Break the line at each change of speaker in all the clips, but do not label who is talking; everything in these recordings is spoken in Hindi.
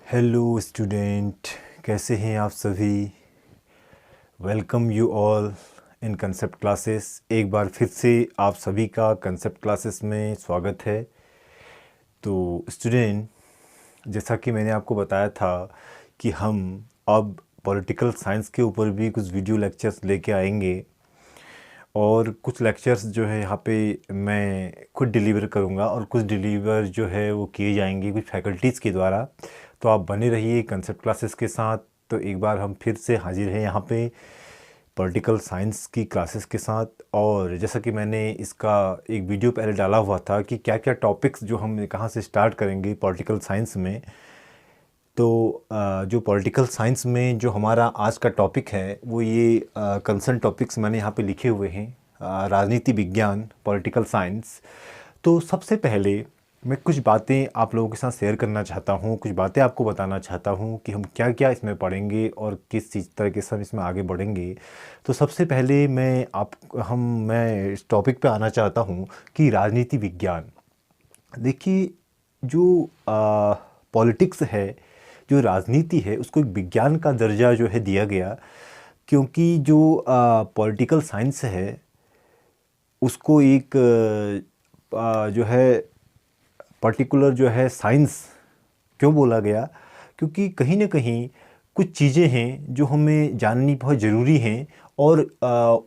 हेलो स्टूडेंट, कैसे हैं आप सभी। Welcome you all in concept classes. एक बार फिर से आप सभी का कंसेप्ट क्लासेस में स्वागत है। तो स्टूडेंट, जैसा कि मैंने आपको बताया था कि हम अब पॉलिटिकल साइंस के ऊपर भी कुछ वीडियो लेक्चर्स लेके आएंगे और कुछ लेक्चर्स जो है यहाँ पे मैं खुद डिलीवर करूँगा और कुछ डिलीवर जो है वो किए जाएंगे कुछ फैकल्टीज़ के द्वारा। तो आप बने रहिए कंसेप्ट क्लासेस के साथ। तो एक बार हम फिर से हाजिर हैं यहाँ पे पॉलिटिकल साइंस की क्लासेस के साथ। और जैसा कि मैंने इसका एक वीडियो पहले डाला हुआ था कि क्या क्या टॉपिक्स जो हम कहाँ से स्टार्ट करेंगे पॉलिटिकल साइंस में। तो जो पॉलिटिकल साइंस में जो हमारा आज का टॉपिक है वो ये कंसर्न टॉपिक्स मैंने यहाँ पे लिखे हुए हैं। राजनीति विज्ञान, पॉलिटिकल साइंस। तो सबसे पहले मैं कुछ बातें आप लोगों के साथ शेयर करना चाहता हूँ, कुछ बातें आपको बताना चाहता हूँ कि हम क्या क्या इसमें पढ़ेंगे और किस चीज़ तरीके से हम इसमें आगे बढ़ेंगे। तो सबसे पहले मैं इस टॉपिक पे आना चाहता हूँ कि राजनीति विज्ञान। देखिए, जो पॉलिटिक्स है, जो राजनीति है, उसको एक विज्ञान का दर्जा जो है दिया गया, क्योंकि जो पॉलिटिकल साइंस है उसको एक जो है पर्टिकुलर जो है साइंस क्यों बोला गया, क्योंकि कहीं ना कहीं कुछ चीज़ें हैं जो हमें जाननी बहुत ज़रूरी हैं। और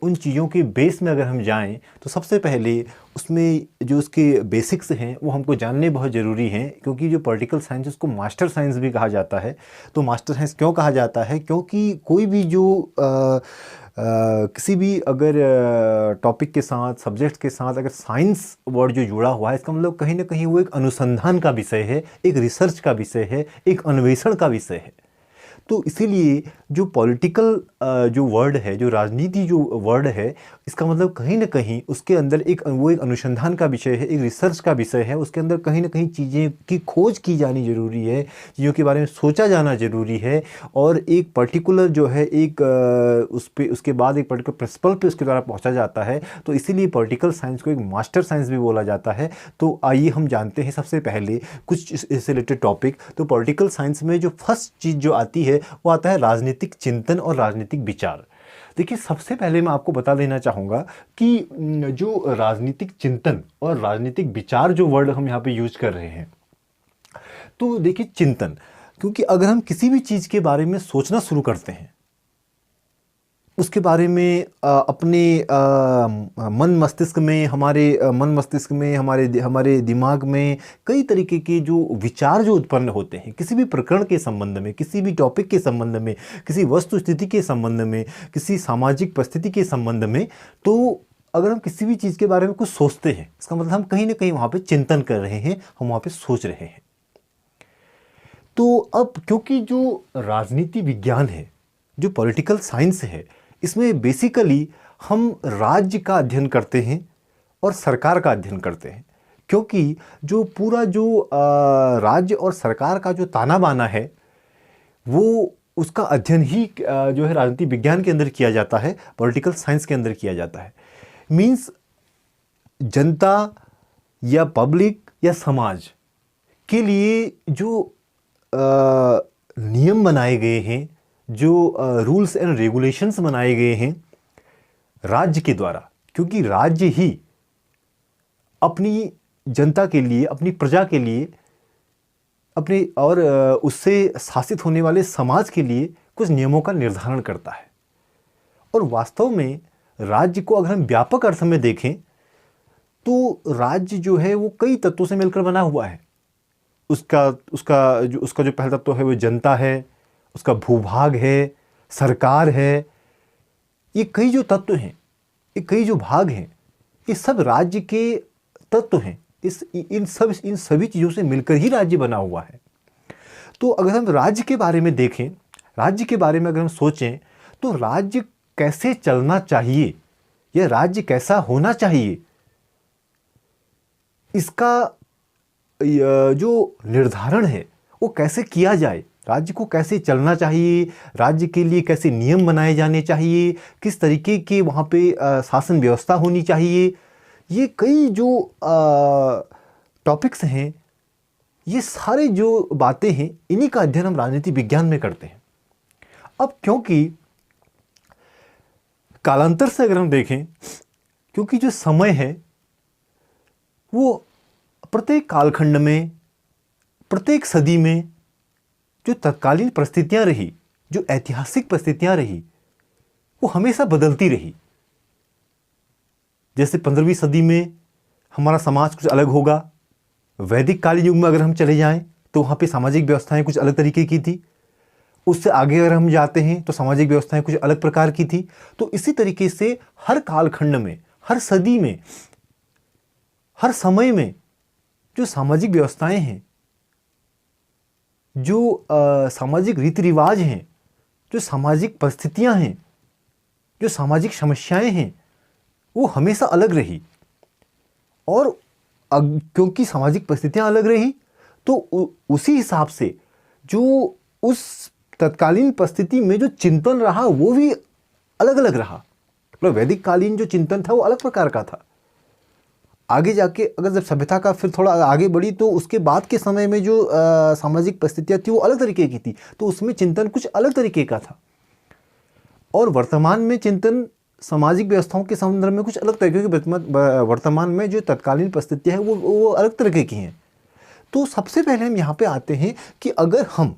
उन चीज़ों के बेस में अगर हम जाएं तो सबसे पहले उसमें जो उसके बेसिक्स हैं वो हमको जानने बहुत ज़रूरी हैं। क्योंकि जो पॉलिटिकल साइंस उसको मास्टर साइंस भी कहा जाता है। तो मास्टर साइंस क्यों कहा जाता है? क्योंकि कोई भी जो किसी भी अगर टॉपिक के साथ, सब्जेक्ट के साथ अगर साइंस वर्ड जो जुड़ा हुआ है, इसका मतलब कहीं ना कहीं वो एक अनुसंधान का विषय है, एक रिसर्च का विषय है, एक अन्वेषण का विषय है। तो इसीलिए जो पॉलिटिकल जो वर्ड है, जो राजनीति जो वर्ड है, इसका मतलब कहीं ना कहीं उसके अंदर एक अनुसंधान का विषय है, एक रिसर्च का विषय है। उसके अंदर कहीं ना कहीं चीज़ें की खोज की जानी ज़रूरी है, चीज़ों के बारे में सोचा जाना ज़रूरी है। और एक पर्टिकुलर जो है एक उसके बाद एक पर्टिकुलर प्रिंसिपल पे उसके द्वारा पहुँचा जाता है। तो इसीलिए पॉलिटिकल साइंस को एक मास्टर साइंस भी बोला जाता है। तो आइए हम जानते हैं सबसे पहले कुछ इससे रिलेटेड टॉपिक। तो पॉलिटिकल साइंस में जो फर्स्ट चीज़ जो आती है वो आता है राजनीतिक चिंतन और राजनीतिक विचार। देखिए, सबसे पहले मैं आपको बता देना चाहूँगा कि जो राजनीतिक चिंतन और राजनीतिक विचार जो वर्ड हम यहाँ पे यूज कर रहे हैं, तो देखिए चिंतन, क्योंकि अगर हम किसी भी चीज़ के बारे में सोचना शुरू करते हैं, उसके बारे में अपने मन मस्तिष्क में, हमारे दिमाग में कई तरीके के जो विचार जो उत्पन्न होते हैं किसी भी प्रकरण के संबंध में, किसी भी टॉपिक के संबंध में, किसी वस्तु स्थिति के संबंध में, किसी सामाजिक परिस्थिति के संबंध में। तो अगर हम किसी भी चीज़ के बारे में कुछ सोचते हैं, इसका मतलब हम कहीं ना कहीं वहाँ पे चिंतन कर रहे हैं, हम वहाँ पे सोच रहे हैं। तो अब क्योंकि जो राजनीति विज्ञान है, जो पॉलिटिकल साइंस है, इसमें बेसिकली हम राज्य का अध्ययन करते हैं और सरकार का अध्ययन करते हैं। क्योंकि जो पूरा जो राज्य और सरकार का जो ताना बाना है वो उसका अध्ययन ही जो है राजनीति विज्ञान के अंदर किया जाता है, पॉलिटिकल साइंस के अंदर किया जाता है। मीन्स जनता या पब्लिक या समाज के लिए जो नियम बनाए गए हैं, जो रूल्स एंड रेगुलेशंस बनाए गए हैं राज्य के द्वारा, क्योंकि राज्य ही अपनी जनता के लिए, अपनी प्रजा के लिए, अपने और उससे शासित होने वाले समाज के लिए कुछ नियमों का निर्धारण करता है। और वास्तव में राज्य को अगर हम व्यापक अर्थ में देखें तो राज्य जो है वो कई तत्वों से मिलकर बना हुआ है। उसका जो पहला तत्व है वो जनता है, उसका भूभाग है, सरकार है। ये कई जो तत्व हैं, ये कई जो भाग हैं, ये सब राज्य के तत्व हैं। इन सभी चीज़ों से मिलकर ही राज्य बना हुआ है। तो अगर हम राज्य के बारे में देखें, राज्य के बारे में अगर हम सोचें, तो राज्य कैसे चलना चाहिए या राज्य कैसा होना चाहिए, इसका जो निर्धारण है वो कैसे किया जाए, राज्य को कैसे चलना चाहिए, राज्य के लिए कैसे नियम बनाए जाने चाहिए, किस तरीके के वहाँ पे शासन व्यवस्था होनी चाहिए, ये कई जो टॉपिक्स हैं ये सारे जो बातें हैं इन्हीं का अध्ययन हम राजनीति विज्ञान में करते हैं। अब क्योंकि कालांतर से अगर हम देखें, क्योंकि जो समय है वो प्रत्येक कालखंड में, प्रत्येक सदी में जो तत्कालीन परिस्थितियां रही, जो ऐतिहासिक परिस्थितियां रही, वो हमेशा बदलती रही। जैसे 15वीं सदी में हमारा समाज कुछ अलग होगा, वैदिक काल युग में अगर हम चले जाएं तो वहाँ पे सामाजिक व्यवस्थाएं कुछ अलग तरीके की थी। उससे आगे अगर हम जाते हैं तो सामाजिक व्यवस्थाएं कुछ अलग प्रकार की थी। तो इसी तरीके से हर कालखंड में, हर सदी में, हर समय में जो सामाजिक व्यवस्थाएं हैं, जो सामाजिक रीति रिवाज हैं, जो सामाजिक परिस्थितियां हैं, जो सामाजिक समस्याएं हैं, वो हमेशा अलग रही। और क्योंकि सामाजिक परिस्थितियां अलग रही तो उसी हिसाब से जो उस तत्कालीन परिस्थिति में जो चिंतन रहा वो भी अलग अलग रहा। मतलब वैदिक कालीन जो चिंतन था वो अलग प्रकार का था। आगे जाके अगर जब सभ्यता का फिर थोड़ा आगे बढ़ी तो उसके बाद के समय में जो सामाजिक परिस्थितियां थी वो अलग तरीके की थी, तो उसमें चिंतन कुछ अलग तरीके का था। और वर्तमान में चिंतन सामाजिक व्यवस्थाओं के संदर्भ में कुछ अलग तरीके की, वर्तमान में जो तत्कालीन परिस्थितियां हैं वो अलग तरीके की हैं। तो सबसे पहले हम यहाँ पे आते हैं कि अगर हम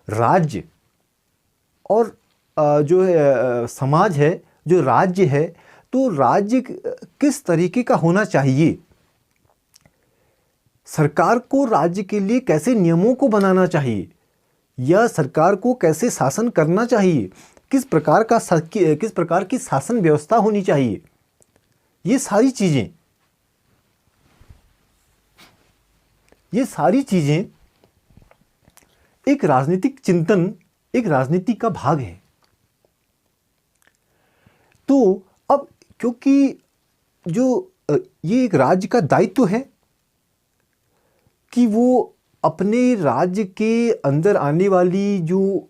राज्य और जो है समाज है, जो राज्य है, तो राज्य किस तरीके का होना चाहिए, सरकार को राज्य के लिए कैसे नियमों को बनाना चाहिए, या सरकार को कैसे शासन करना चाहिए, किस प्रकार की शासन व्यवस्था होनी चाहिए, ये सारी चीजें एक राजनीतिक चिंतन, एक राजनीति का भाग है। तो अब क्योंकि जो ये एक राज्य का दायित्व है कि वो अपने राज्य के अंदर आने वाली जो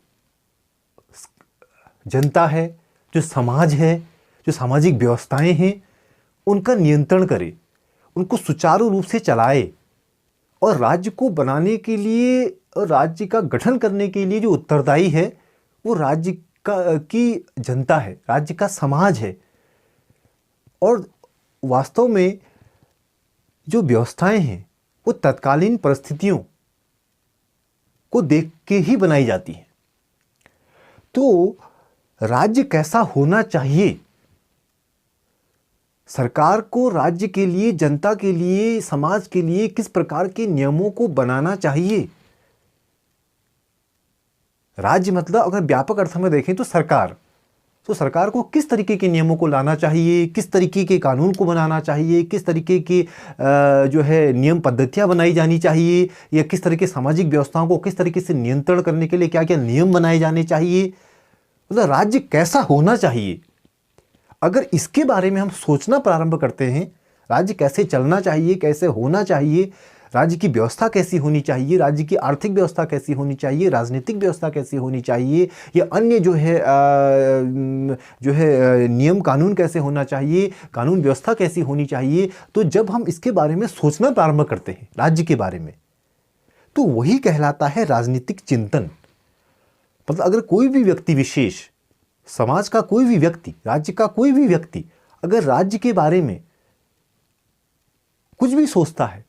जनता है, जो समाज है, जो सामाजिक व्यवस्थाएं हैं, उनका नियंत्रण करे, उनको सुचारू रूप से चलाए, और राज्य को बनाने के लिए और राज्य का गठन करने के लिए जो उत्तरदायी है वो राज्य की जनता है, राज्य का समाज है। और वास्तव में जो व्यवस्थाएं हैं वो तत्कालीन परिस्थितियों को देख के ही बनाई जाती हैं। तो राज्य कैसा होना चाहिए, सरकार को राज्य के लिए, जनता के लिए, समाज के लिए किस प्रकार के नियमों को बनाना चाहिए। राज्य मतलब अगर व्यापक अर्थ में देखें तो सरकार, तो सरकार को किस तरीके के नियमों को लाना चाहिए, किस तरीके के कानून को बनाना चाहिए, किस तरीके की जो है नियम पद्धतियां बनाई जानी चाहिए, या किस तरह के सामाजिक व्यवस्थाओं को किस तरीके से नियंत्रण करने के लिए क्या क्या नियम बनाए जाने चाहिए, मतलब राज्य कैसा होना चाहिए। अगर इसके बारे में हम सोचना प्रारंभ करते हैं, राज्य कैसे चलना चाहिए, कैसे होना चाहिए, राज्य की व्यवस्था कैसी होनी चाहिए, राज्य की आर्थिक व्यवस्था कैसी होनी चाहिए, राजनीतिक व्यवस्था कैसी होनी चाहिए, या अन्य जो है नियम कानून कैसे होना चाहिए, कानून व्यवस्था कैसी होनी चाहिए, तो जब हम इसके बारे में सोचना प्रारंभ करते हैं राज्य के बारे में, तो वही कहलाता है राजनीतिक चिंतन। मतलब अगर कोई भी व्यक्ति विशेष, समाज का कोई भी व्यक्ति, राज्य का कोई भी व्यक्ति अगर राज्य के बारे में कुछ भी सोचता है,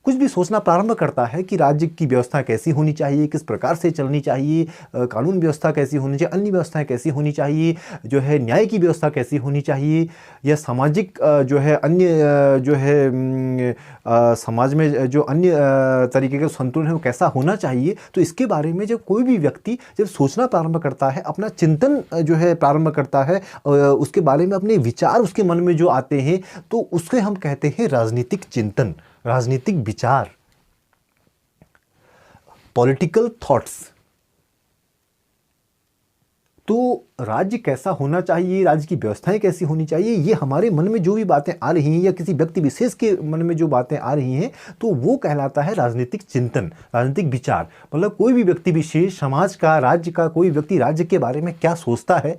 कुछ भी सोचना प्रारंभ करता है कि राज्य की व्यवस्था कैसी होनी चाहिए, किस प्रकार से चलनी चाहिए, कानून व्यवस्था कैसी होनी चाहिए, अन्य व्यवस्थाएं कैसी होनी चाहिए, जो है न्याय की व्यवस्था कैसी होनी चाहिए, या सामाजिक जो है अन्य जो है समाज में जो अन्य तरीके का संतुलन है वो कैसा होना चाहिए, तो इसके बारे में जब कोई भी व्यक्ति जब सोचना प्रारंभ करता है, अपना चिंतन जो है प्रारंभ करता है, उसके बारे में अपने विचार उसके मन में जो आते हैं, तो उसके हम कहते हैं राजनीतिक चिंतन, राजनीतिक विचार, पॉलिटिकल थॉट्स। तो राज्य कैसा होना चाहिए, राज्य की व्यवस्थाएं कैसी होनी चाहिए, ये हमारे मन में जो भी बातें आ रही हैं या किसी व्यक्ति विशेष के मन में जो बातें आ रही हैं, तो वो कहलाता है राजनीतिक चिंतन, राजनीतिक विचार। मतलब कोई भी व्यक्ति विशेष, समाज का, राज्य का कोई व्यक्ति राज्य के बारे में क्या सोचता है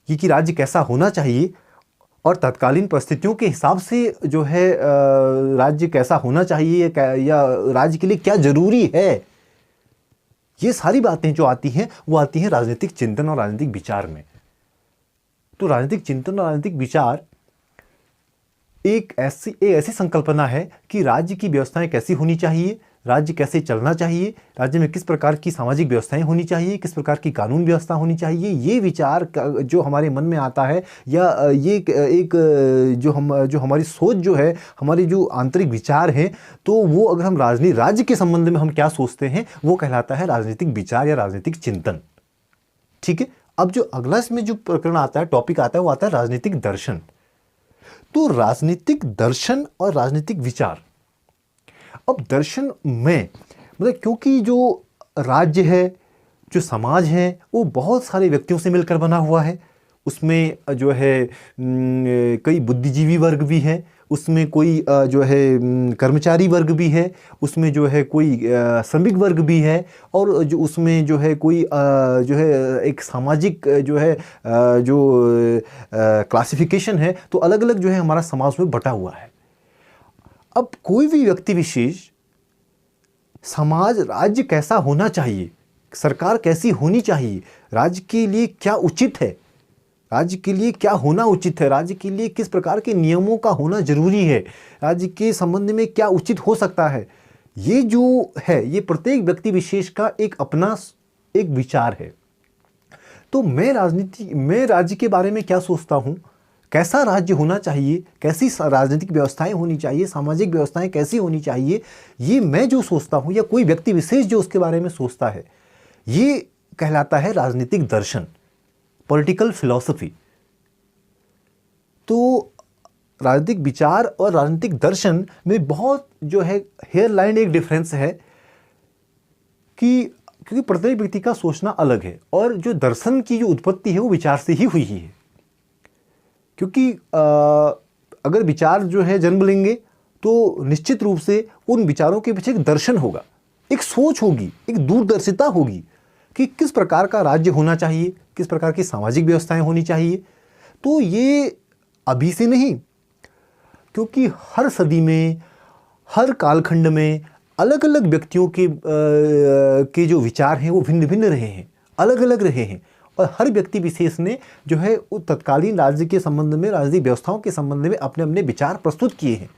कि राज्य कैसा होना चाहिए, और तत्कालीन परिस्थितियों के हिसाब से जो है राज्य कैसा होना चाहिए या राज्य के लिए क्या जरूरी है, ये सारी बातें जो आती हैं वो आती हैं राजनीतिक चिंतन और राजनीतिक विचार में। तो राजनीतिक चिंतन और राजनीतिक विचार एक ऐसी संकल्पना है कि राज्य की व्यवस्थाएं कैसी होनी चाहिए, राज्य कैसे चलना चाहिए, राज्य में किस प्रकार की सामाजिक व्यवस्थाएं होनी चाहिए, किस प्रकार की कानून व्यवस्था होनी चाहिए। ये विचार जो हमारे मन में आता है या ये एक जो हमारी सोच जो है, हमारी जो आंतरिक विचार हैं, तो वो अगर हम राज्य के संबंध में हम क्या सोचते हैं वो कहलाता है राजनीतिक विचार या राजनीतिक चिंतन। ठीक है। अब जो अगला इसमें जो प्रकरण आता है, टॉपिक आता है, वो आता है राजनीतिक दर्शन। तो राजनीतिक दर्शन और राजनीतिक विचार, अब दर्शन में मतलब क्योंकि जो राज्य है, जो समाज है, वो बहुत सारे व्यक्तियों से मिलकर बना हुआ है। उसमें जो है कई बुद्धिजीवी वर्ग भी है, उसमें कोई जो है कर्मचारी वर्ग भी है, उसमें जो है कोई श्रमिक वर्ग भी है, और जो उसमें जो है कोई जो है एक सामाजिक जो है जो क्लासिफिकेशन है, तो अलग अलग जो है हमारा समाज में बटा हुआ है। अब कोई भी व्यक्ति विशेष समाज, राज्य कैसा होना चाहिए, सरकार कैसी होनी चाहिए, राज्य के लिए क्या उचित है, राज्य के लिए क्या होना उचित है, राज्य के लिए किस प्रकार के नियमों का होना जरूरी है, राज्य के संबंध में क्या उचित हो सकता है, ये जो है ये प्रत्येक व्यक्ति विशेष का एक अपना एक विचार है। तो मैं राज्य के बारे में क्या सोचता हूँ, कैसा राज्य होना चाहिए, कैसी राजनीतिक व्यवस्थाएं होनी चाहिए, सामाजिक व्यवस्थाएं कैसी होनी चाहिए, ये मैं जो सोचता हूँ या कोई व्यक्ति विशेष जो उसके बारे में सोचता है, ये कहलाता है राजनीतिक दर्शन, पॉलिटिकल फिलॉसफी। तो राजनीतिक विचार और राजनीतिक दर्शन में बहुत जो है हेयरलाइन एक डिफरेंस है कि क्योंकि प्रत्येक व्यक्ति का सोचना अलग है, और जो दर्शन की जो उत्पत्ति है वो विचार से ही हुई है। क्योंकि अगर विचार जो है जन्म लेंगे तो निश्चित रूप से उन विचारों के पीछे एक दर्शन होगा, एक सोच होगी, एक दूरदर्शिता होगी कि किस प्रकार का राज्य होना चाहिए, किस प्रकार की सामाजिक व्यवस्थाएं होनी चाहिए। तो ये अभी से नहीं, क्योंकि हर सदी में, हर कालखंड में अलग अलग व्यक्तियों के जो विचार हैं वो भिन्न भिन्न रहे हैं, अलग अलग रहे हैं, और हर व्यक्ति विशेष ने जो है तत्कालीन राज्य के संबंध में, राजनीतिक व्यवस्थाओं के संबंध में अपने अपने विचार प्रस्तुत किए हैं,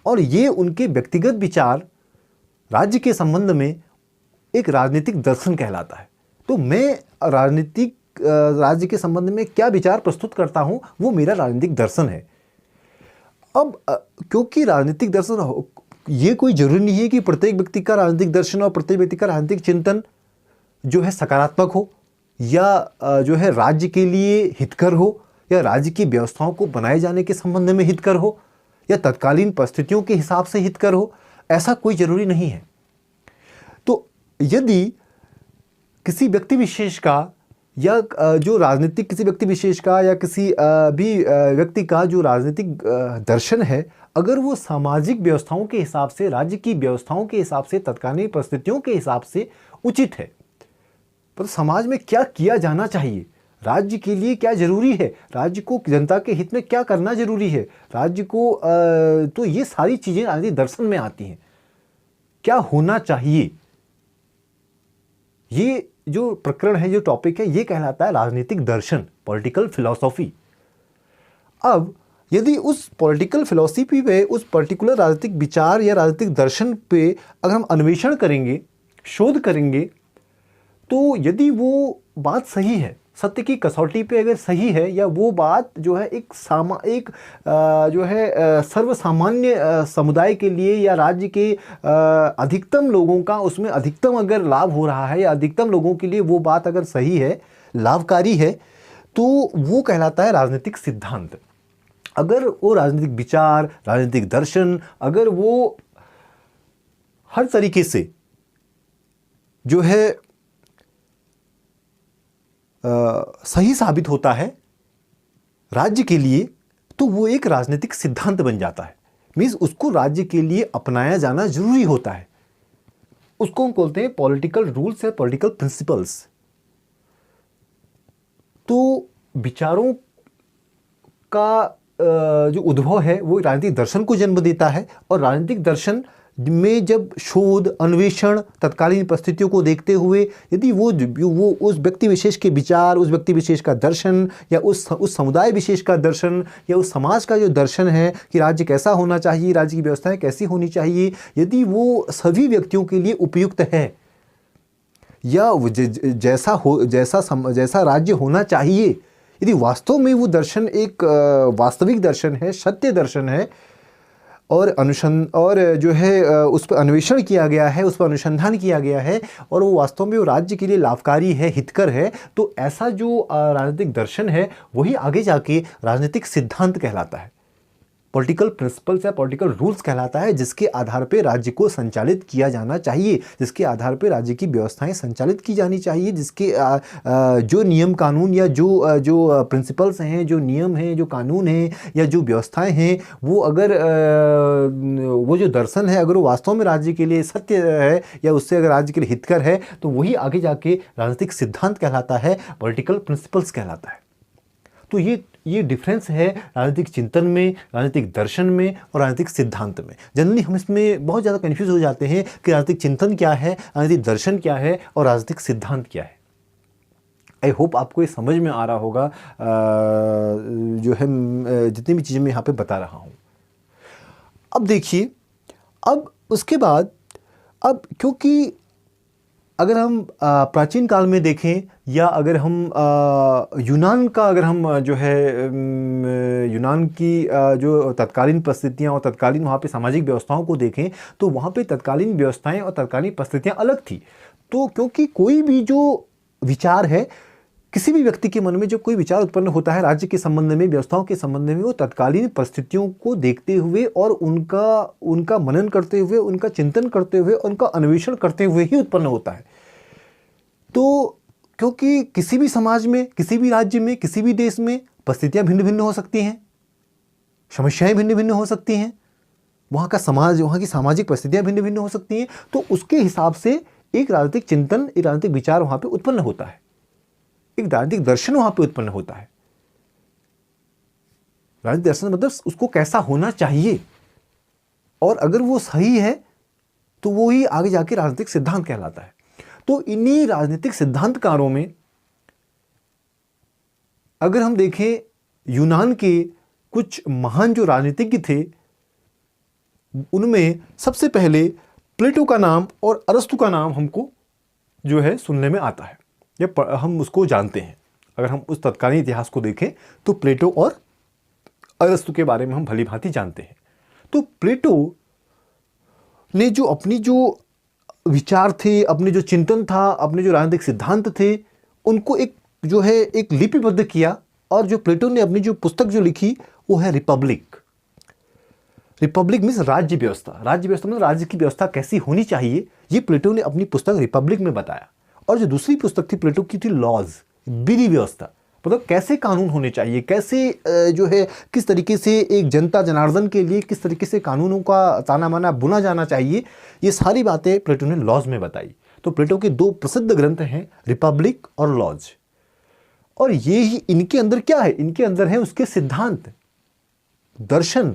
और ये उनके व्यक्तिगत विचार राज्य के संबंध में एक राजनीतिक दर्शन कहलाता है। तो मैं राजनीतिक राज्य के संबंध में क्या विचार प्रस्तुत करता हूं वो मेरा राजनीतिक दर्शन है। अब क्योंकि राजनीतिक दर्शन, ये कोई जरूरी नहीं है कि प्रत्येक व्यक्ति का राजनीतिक दर्शन और प्रत्येक व्यक्ति का राजनीतिक चिंतन जो है सकारात्मक हो, या जो है राज्य के लिए हितकर हो, या राज्य की व्यवस्थाओं को बनाए जाने के संबंध में हितकर हो, या तत्कालीन परिस्थितियों के हिसाब से हितकर हो, ऐसा कोई जरूरी नहीं है। तो यदि किसी व्यक्ति विशेष का या जो राजनीतिक किसी व्यक्ति विशेष का या किसी भी व्यक्ति का जो राजनीतिक दर्शन है, अगर वो सामाजिक व्यवस्थाओं के हिसाब से, राज्य की व्यवस्थाओं के हिसाब से, तत्कालीन परिस्थितियों के हिसाब से उचित है, पर समाज में क्या किया जाना चाहिए, राज्य के लिए क्या जरूरी है, राज्य को जनता के हित में क्या करना जरूरी है, राज्य को तो ये सारी चीजें राजनीतिक दर्शन में आती हैं। क्या होना चाहिए, ये जो प्रकरण है, जो टॉपिक है, ये कहलाता है राजनीतिक दर्शन, पॉलिटिकल फिलॉसफी। अब यदि उस पॉलिटिकल फिलॉसफी पे, उस पर्टिकुलर राजनीतिक विचार या राजनीतिक दर्शन पे अगर हम अन्वेषण करेंगे, शोध करेंगे, तो यदि वो बात सही है, सत्य की कसौटी पे अगर सही है, या वो बात जो है एक जो है सर्वसामान्य समुदाय के लिए या राज्य के अधिकतम लोगों का उसमें अधिकतम अगर लाभ हो रहा है, या अधिकतम लोगों के लिए वो बात अगर सही है, लाभकारी है, तो वो कहलाता है राजनीतिक सिद्धांत। अगर वो राजनीतिक विचार, राजनीतिक दर्शन, अगर वो हर तरीके से जो है सही साबित होता है राज्य के लिए, तो वो एक राजनीतिक सिद्धांत बन जाता है। मीन्स उसको राज्य के लिए अपनाया जाना जरूरी होता है। उसको हम बोलते हैं पॉलिटिकल रूल्स या पॉलिटिकल प्रिंसिपल्स। तो विचारों का
जो उद्भव है वो राजनीतिक दर्शन को जन्म देता है, और राजनीतिक दर्शन में जब शोध, अन्वेषण, तत्कालीन परिस्थितियों को देखते हुए यदि वो उस व्यक्ति विशेष के विचार, उस व्यक्ति विशेष का दर्शन, या उस समुदाय विशेष का दर्शन, या उस समाज का जो दर्शन है कि राज्य कैसा होना चाहिए, राज्य की व्यवस्थाएं कैसी होनी चाहिए, यदि वो सभी व्यक्तियों के लिए उपयुक्त है, या जैसा राज्य होना चाहिए, यदि वास्तव में वो दर्शन एक वास्तविक दर्शन है, सत्य दर्शन है, और जो है उस पर अन्वेषण किया गया है, उस पर अनुसंधान किया गया है, और वो वास्तव में वो राज्य के लिए लाभकारी है, हितकर है, तो ऐसा जो राजनीतिक दर्शन है वही आगे जाके राजनीतिक सिद्धांत कहलाता है, पॉलिटिकल प्रिंसिपल्स या पॉलिटिकल रूल्स कहलाता है, जिसके आधार पे राज्य को संचालित किया जाना चाहिए, जिसके आधार पे राज्य की व्यवस्थाएं संचालित की जानी चाहिए, जिसके जो नियम कानून या जो प्रिंसिपल्स हैं, जो नियम हैं, जो कानून हैं, या जो व्यवस्थाएं हैं, वो अगर वो जो दर्शन है अगर वो वास्तव में राज्य के लिए सत्य है, या उससे अगर राज्य के लिए हितकर है, तो वही आगे जाके राजनीतिक सिद्धांत कहलाता है, पॉलिटिकल प्रिंसिपल्स कहलाता है। तो ये डिफरेंस है राजनीतिक चिंतन में, राजनीतिक दर्शन में और राजनीतिक सिद्धांत में। जनरली हम इसमें बहुत ज़्यादा कन्फ्यूज हो जाते हैं कि राजनीतिक चिंतन क्या है, राजनीतिक दर्शन क्या है और राजनीतिक सिद्धांत क्या है। आई होप आपको ये समझ में आ रहा होगा जो है जितनी भी चीज़ें मैं यहाँ पे बता रहा हूँ। अब देखिए, अब उसके बाद अब क्योंकि अगर हम प्राचीन काल में देखें, या अगर हम यूनान का अगर हम जो है यूनान की जो तत्कालीन परिस्थितियाँ और तत्कालीन वहाँ पे सामाजिक व्यवस्थाओं को देखें, तो वहाँ पे तत्कालीन व्यवस्थाएं और तत्कालीन परिस्थितियाँ अलग थी। तो क्योंकि कोई भी जो विचार है, किसी भी व्यक्ति के मन में जो कोई विचार उत्पन्न होता है राज्य के संबंध में, व्यवस्थाओं के संबंध में, वो तत्कालीन परिस्थितियों को देखते हुए और उनका मनन करते हुए, उनका चिंतन करते हुए, उनका अन्वेषण करते हुए ही उत्पन्न होता है। तो क्योंकि किसी भी समाज में, किसी भी राज्य में, किसी भी देश में परिस्थितियां भिन्न भिन्न हो सकती हैं, समस्याएं भिन्न भिन्न हो सकती हैं, वहाँ का समाज, वहाँ की सामाजिक परिस्थितियां भिन्न भिन्न हो सकती हैं, तो उसके हिसाब से एक राजनीतिक चिंतन, एक राजनीतिक विचार वहाँ पे उत्पन्न होता है, एक राजनीतिक दर्शन वहां पे उत्पन्न होता है। राजनीतिक दर्शन मतलब उसको कैसा होना चाहिए, और अगर वो सही है तो वो ही आगे जाके राजनीतिक सिद्धांत कहलाता है। तो इन्हीं राजनीतिक सिद्धांतकारों में अगर हम देखें, यूनान के कुछ महान जो राजनीतिज्ञ थे, उनमें सबसे पहले प्लेटो का नाम और अरस्तु का नाम हमको जो है सुनने में आता है, या हम उसको जानते हैं। अगर हम उस तत्कालीन इतिहास को देखें तो प्लेटो और अरस्तु के बारे में हम भली भांति जानते हैं। तो प्लेटो ने जो अपनी जो विचार थे, अपने जो चिंतन था, अपने जो राजनीतिक सिद्धांत थे, उनको एक लिपिबद्ध किया, और जो प्लेटो ने अपनी जो पुस्तक जो लिखी वो है रिपब्लिक। रिपब्लिक मीन्स राज्य व्यवस्था। राज्य व्यवस्था मतलब राज्य की व्यवस्था कैसी होनी चाहिए, ये प्लेटो ने अपनी पुस्तक रिपब्लिक में बताया। और जो दूसरी पुस्तक थी प्लेटो की थी लॉज, विधि व्यवस्था, मतलब कैसे कानून होने चाहिए, कैसे जो है किस तरीके से एक जनता जनार्दन के लिए किस तरीके से कानूनों का ताना माना बुना जाना चाहिए, ये सारी बातें प्लेटो ने लॉज में बताई। तो प्लेटो के दो प्रसिद्ध ग्रंथ हैं, रिपब्लिक और लॉज। और ये ही इनके अंदर क्या है, इनके अंदर है उसके सिद्धांत, दर्शन,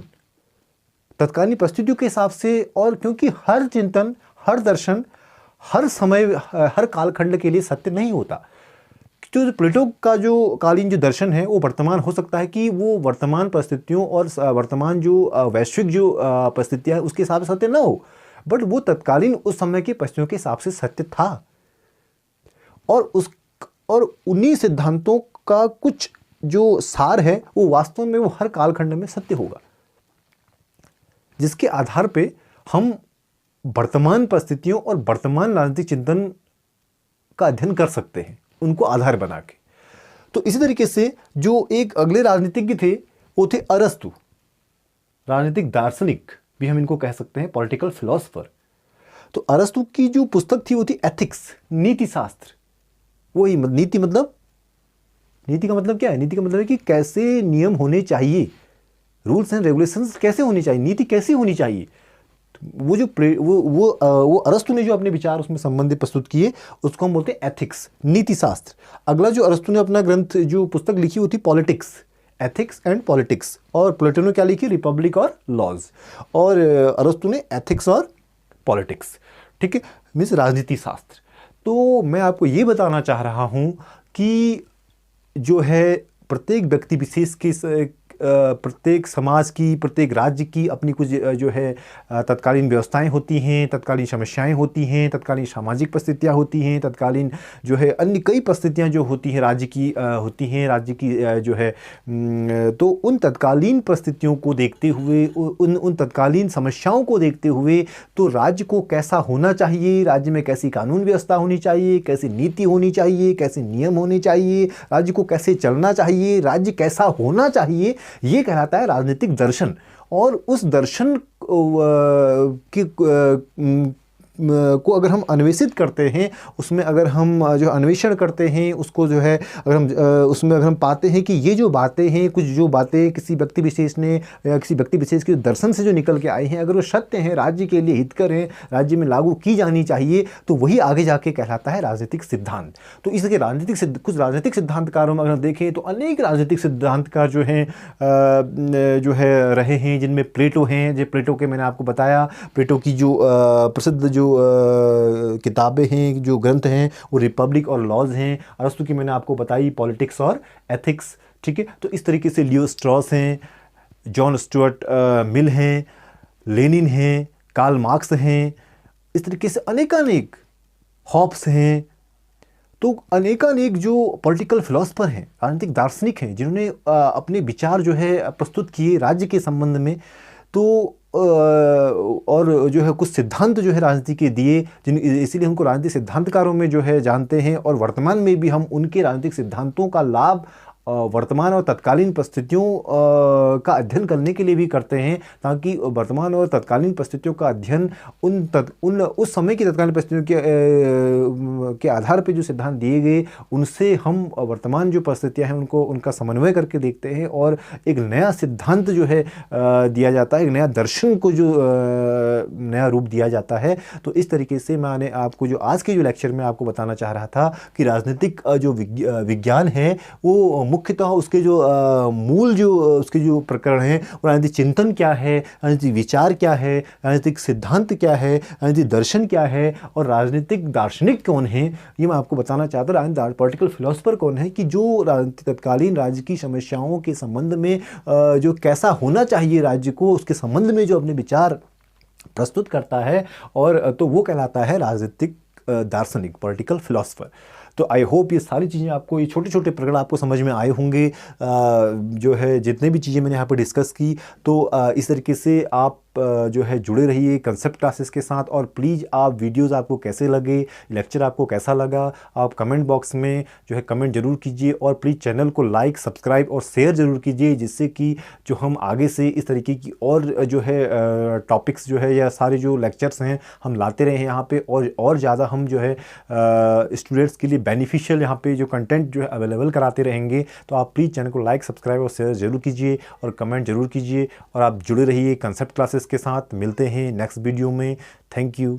तत्कालीन परिस्थितियों के हिसाब से। और क्योंकि हर चिंतन, हर दर्शन हर समय, हर कालखंड के लिए सत्य नहीं होता। जो प्लेटो का जो कालीन जो दर्शन है वो वर्तमान हो सकता है कि वो वर्तमान परिस्थितियों और वर्तमान जो वैश्विक जो परिस्थितियां हैं उसके हिसाब से सत्य ना हो, बट वो तत्कालीन उस समय की परिस्थितियों के हिसाब से सत्य था। और उन्हीं सिद्धांतों का कुछ जो सार है वो वास्तव में वो हर कालखंड में सत्य होगा, जिसके आधार पे हम वर्तमान परिस्थितियों और वर्तमान राजनीतिक चिंतन का अध्ययन कर सकते हैं, उनको आधार बना के। तो इसी तरीके से जो एक अगले राजनीतिज्ञ थे वो थे अरस्तु, राजनीतिक दार्शनिक भी हम इनको कह सकते हैं, पॉलिटिकल फिलोसफर। तो अरस्तु की जो पुस्तक थी वो थी एथिक्स, नीति शास्त्र। वही नीति मतलब, नीति का मतलब क्या है, नीति का मतलब है कि कैसे नियम होने चाहिए, रूल्स एंड रेगुलेशंस कैसे होनी चाहिए, नीति कैसी होनी चाहिए। वो जो वो अरस्तु ने जो अपने विचार उसमें संबंधित प्रस्तुत किए उसको हम बोलते हैं एथिक्स, नीति शास्त्र। अगला जो अरस्तु ने अपना ग्रंथ जो पुस्तक लिखी वो थी पॉलिटिक्स, एथिक्स एंड पॉलिटिक्स, और प्लेटो ने क्या लिखी, रिपब्लिक और लॉज, और अरस्तु ने एथिक्स और पॉलिटिक्स, ठीक है, मीन्स राजनीति शास्त्र। तो मैं आपको ये बताना चाह रहा हूँ कि जो है प्रत्येक व्यक्ति विशेष के प्रत्येक समाज की, प्रत्येक राज्य की अपनी कुछ जो है तत्कालीन व्यवस्थाएं होती हैं, तत्कालीन समस्याएं होती हैं, तत्कालीन सामाजिक परिस्थितियां होती हैं, तत्कालीन जो है अन्य कई परिस्थितियां जो होती हैं राज्य की होती हैं, राज्य की जो है तो उन तत्कालीन परिस्थितियों को देखते हुए, उन तत्कालीन समस्याओं को देखते हुए तो राज्य को कैसा होना चाहिए, राज्य में कैसी कानून व्यवस्था होनी चाहिए, कैसी नीति होनी चाहिए, कैसे नियम होने चाहिए, राज्य को कैसे चलना चाहिए, राज्य कैसा होना चाहिए, ये कहलाता है राजनीतिक दर्शन। और उस दर्शन को अगर हम अन्वेषित करते हैं, उसमें अगर हम जो अन्वेषण करते हैं, उसको जो है अगर हम उसमें अगर हम पाते हैं कि ये जो बातें हैं, कुछ जो बातें किसी व्यक्ति विशेष ने या किसी व्यक्ति विशेष के दर्शन से जो निकल के आए हैं, अगर वो सत्य हैं, राज्य के लिए हितकर हैं, राज्य में लागू की जानी चाहिए, तो वही आगे जाके कहलाता है राजनीतिक सिद्धांत। तो इसके कुछ राजनीतिक सिद्धांतकारों में अगर हम देखें तो अनेक राजनीतिक सिद्धांतकार जो हैं जो है रहे हैं, जिनमें प्लेटो हैं। जो प्लेटो के मैंने आपको बताया, प्लेटो की जो प्रसिद्ध जो किताबें हैं, जो ग्रंथ हैं, वो रिपब्लिक और लॉज हैं। अरस्तु की मैंने आपको बताई पॉलिटिक्स और एथिक्स, ठीक है। तो इस तरीके से लियो स्ट्रॉस हैं, जॉन स्टुअर्ट मिल हैं, लेनिन हैं, कार्ल मार्क्स हैं, इस तरीके से अनेकानेक, हॉब्स हैं। तो अनेकानेक जो पॉलिटिकल फिलोसफर हैं, राजनीतिक दार्शनिक हैं, जिन्होंने अपने विचार जो है प्रस्तुत किए राज्य के संबंध में। तो और जो है कुछ सिद्धांत जो है राजनीति के दिए, इसीलिए हमको राजनीतिक सिद्धांतकारों में जो है जानते हैं। और वर्तमान में भी हम उनके राजनीतिक सिद्धांतों का लाभ वर्तमान और तत्कालीन परिस्थितियों का अध्ययन करने के लिए भी करते हैं, ताकि वर्तमान और तत्कालीन परिस्थितियों का अध्ययन उस समय की तत्कालीन परिस्थितियों के आधार पर जो सिद्धांत दिए गए, उनसे हम वर्तमान जो परिस्थितियां हैं उनका समन्वय करके देखते हैं, और एक नया सिद्धांत जो है दिया जाता है, एक नया दर्शन को जो नया रूप दिया जाता है। तो इस तरीके से मैंने आपको जो आज के जो लेक्चर में आपको बताना चाह रहा था कि राजनीतिक जो विज्ञान है, वो मुख्यतः उसके जो मूल जो उसके जो प्रकरण हैं, राजनीतिक चिंतन क्या है, राजनीतिक विचार क्या है, राजनीतिक सिद्धांत क्या है, राजनीतिक दर्शन क्या है, और राजनीतिक दार्शनिक कौन है, ये मैं आपको बताना चाहता हूँ। राजनीतिक पॉलिटिकल फिलोसफर कौन है, कि जो तत्कालीन राज्य की समस्याओं के संबंध में जो कैसा होना चाहिए राज्य को, उसके संबंध में जो अपने विचार प्रस्तुत करता है, और तो वो कहलाता है राजनीतिक दार्शनिक, पॉलिटिकल फिलोसफर। तो आई होप ये सारी चीज़ें आपको, ये छोटे छोटे प्रकरण आपको समझ में आए होंगे। जो है जितने भी चीज़ें मैंने यहाँ पर डिस्कस की, तो इस तरीके से आप जो है जुड़े रहिए कंसेप्ट क्लासेस के साथ। और प्लीज़ आप वीडियोस आपको कैसे लगे, लेक्चर आपको कैसा लगा, आप कमेंट बॉक्स में जो है कमेंट जरूर कीजिए। और प्लीज़ चैनल को लाइक, सब्सक्राइब और शेयर ज़रूर कीजिए, जिससे कि जो हम आगे से इस तरीके की और जो है टॉपिक्स जो है या सारे जो लेक्चर्स हैं हम लाते रहे हैं यहाँ पे, और ज़्यादा हम जो है स्टूडेंट्स के लिए बेनिफिशियल यहाँ पे जो कंटेंट जो है अवेलेबल कराते रहेंगे। तो आप प्लीज़ चैनल को लाइक, सब्सक्राइब और शेयर ज़रूर कीजिए, और कमेंट जरूर कीजिए, और आप जुड़े रहिए कंसेप्ट क्लासेस के साथ। मिलते हैं नेक्स्ट वीडियो में। Thank you.